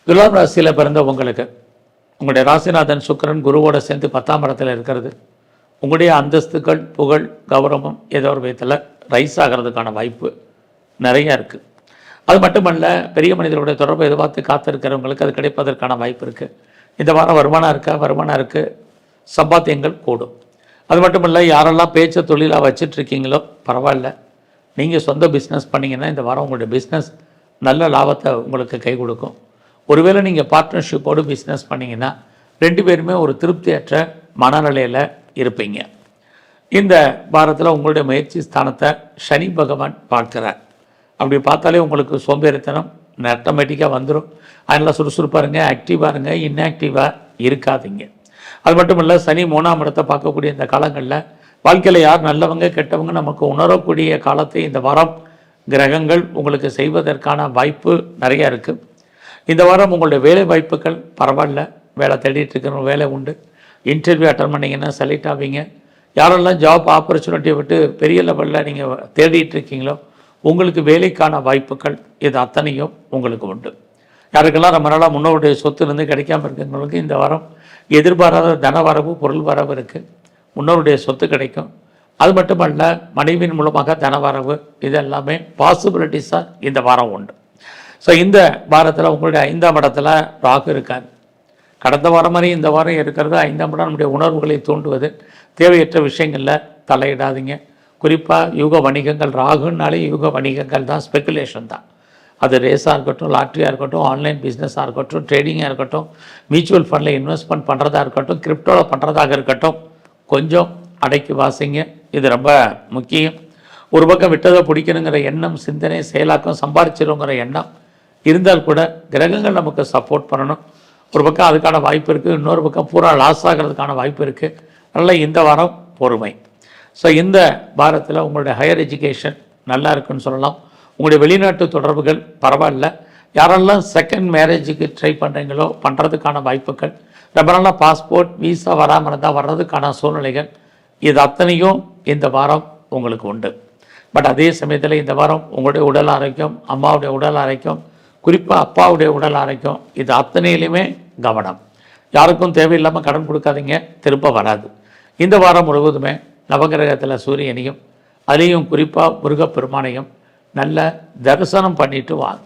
துலாம் ராசியில் பிறந்த உங்களுக்கு உங்களுடைய ராசிநாதன் சுக்கிரன் குருவோட சேர்ந்து 10ஆம் இடத்துல இருக்கிறது உங்களுடைய அந்தஸ்துகள் புகழ் கௌரவம் ஏதோ ஒரு விதத்தில் ரைஸ் ஆகிறதுக்கான வாய்ப்பு நிறையா இருக்குது. அது மட்டுமல்ல, பெரிய மனிதர்களுடைய தொடர்பை எதிர்பார்த்து காத்திருக்கிறவங்களுக்கு அது கிடைப்பதற்கான வாய்ப்பு இருக்குது. இந்த வாரம் வருமானம் இருக்குது, சம்பாத்தியங்கள் கூடும். அது மட்டும் இல்லை, யாரெல்லாம் பேச்சை தொழிலாக வச்சிட்ருக்கீங்களோ பரவாயில்ல, நீங்கள் சொந்த பிஸ்னஸ் பண்ணிங்கன்னா இந்த வாரம் உங்களுடைய பிஸ்னஸ் நல்ல லாபத்தை உங்களுக்கு கை கொடுக்கும். ஒருவேளை நீங்கள் பார்ட்னர்ஷிப்போடு பிஸ்னஸ் பண்ணிங்கன்னா 2 பேருமே ஒரு திருப்தியற்ற மனநிலையில் இருப்பீங்க. இந்த வாரத்தில் உங்களுடைய முயற்சி ஸ்தானத்தை சனி பகவான் பார்க்குறார். அப்படி பார்த்தாலே உங்களுக்கு சோம்பேறித்தனம் ஆட்டோமேட்டிக்காக வந்துடும். அதனால் சுறுசுறுப்பாக இருங்க, ஆக்டிவாக இருங்க, இன்ஆக்டிவாக இருக்காதீங்க. அது மட்டும் இல்லை, சனி 3ஆம் இடத்தை பார்க்கக்கூடிய இந்த காலங்களில் வாழ்க்கையில் யார் நல்லவங்க கெட்டவங்க நமக்கு உணரக்கூடிய காலத்தை இந்த வாரம் கிரகங்கள் உங்களுக்கு செய்வதற்கான வாய்ப்பு நிறையா இருக்குது. இந்த வாரம் உங்களுடைய வேலை வாய்ப்புகள் பரவாயில்ல, வேலை தேடிட்டு இருக்கிற வேலை உண்டு. இன்டர்வியூ அட்டன் பண்ணிங்கன்னா செலக்ட் ஆவீங்க. யாரெல்லாம் ஜாப் ஆப்பர்ச்சுனிட்டியை விட்டு பெரிய லெவலில் நீங்கள் தேடிட்டு இருக்கீங்களோ உங்களுக்கு வேலைக்கான வாய்ப்புகள் இது அத்தனையும் உங்களுக்கு உண்டு. யாருக்கெல்லாம் ரொம்ப நாளாக முன்னோருடைய சொத்துலேருந்து கிடைக்காமல் இருக்கிறவங்களுக்கு இந்த வாரம் எதிர்பாராத தன வரவு பொருள் வரவு இருக்குது. முன்னோருடைய சொத்து கிடைக்கும். அது மட்டுமல்ல, மனைவியின் மூலமாக தன வரவு, இது எல்லாமே பாசிபிலிட்டிஸாக இந்த வாரம் உண்டு. ஸோ இந்த வாரத்தில் உங்களுடைய 5ஆம் இடத்துல ராகு இருக்கார். கடந்த வாரம் மாதிரி இந்த வாரம் இருக்கிறது 5ஆம் இடம் நம்முடைய உணர்வுகளை தூண்டுவது. தேவையற்ற விஷயங்களில் தலையிடாதீங்க. குறிப்பாக யூக வணிகங்கள், ராகுனாலே யூக வணிகங்கள் தான், ஸ்பெக்குலேஷன் தான். அது ரேஸாக இருக்கட்டும், லாட்ரியாக இருக்கட்டும், ஆன்லைன் பிஸ்னஸாக இருக்கட்டும், ட்ரேடிங்காக இருக்கட்டும், மியூச்சுவல் ஃபண்டில் இன்வெஸ்ட்மெண்ட் பண்ணுறதா இருக்கட்டும், கிரிப்டோவில் பண்ணுறதாக இருக்கட்டும், கொஞ்சம் அடக்கி வாசிங்க. இது ரொம்ப முக்கியம். ஒரு பக்கம் விட்டதை பிடிக்கணுங்கிற எண்ணம், சிந்தனை, செயலாக்கம், சம்பாதிச்சிருங்கிற எண்ணம் இருந்தால் கூட கிரகங்கள் நமக்கு சப்போர்ட் பண்ணணும். ஒரு பக்கம் அதுக்கான வாய்ப்பு இருக்குது, இன்னொரு பக்கம் பூரா லாஸ் ஆகிறதுக்கான வாய்ப்பு இருக்குது. அதனால் இந்த வாரம் பொறுமை. ஸோ இந்த வாரத்தில் உங்களுடைய ஹையர் எஜுகேஷன் நல்லா இருக்குன்னு சொல்லலாம். உங்களுடைய வெளிநாட்டு தொடர்புகள் பரவாயில்ல. யாரெல்லாம் செகண்ட் மேரேஜுக்கு ட்ரை பண்ணுறீங்களோ பண்ணுறதுக்கான வாய்ப்புகள், ரொம்ப நாளாக பாஸ்போர்ட் வீசா வராமல் இருந்தால் வர்றதுக்கான சூழ்நிலைகள், இது அத்தனையும் இந்த வாரம் உங்களுக்கு உண்டு. பட் அதே சமயத்தில் இந்த வாரம் உங்களுடைய உடல் ஆரோக்கியம், அம்மாவுடைய உடல் ஆரோக்கியம், குறிப்பாக அப்பாவுடைய உடல் ஆரோக்கியம், இது அத்தனையிலுமே கவனம். யாருக்கும் தேவையில்லாமல் கடன் கொடுக்காதீங்க, திரும்ப வராது. இந்த வாரம் முழுவதுமே நவகிரகத்தில் சூரியனையும், அதுலேயும் குறிப்பாக முருகப்பெருமானையும் நல்ல தரிசனம் பண்ணிட்டு வாங்க.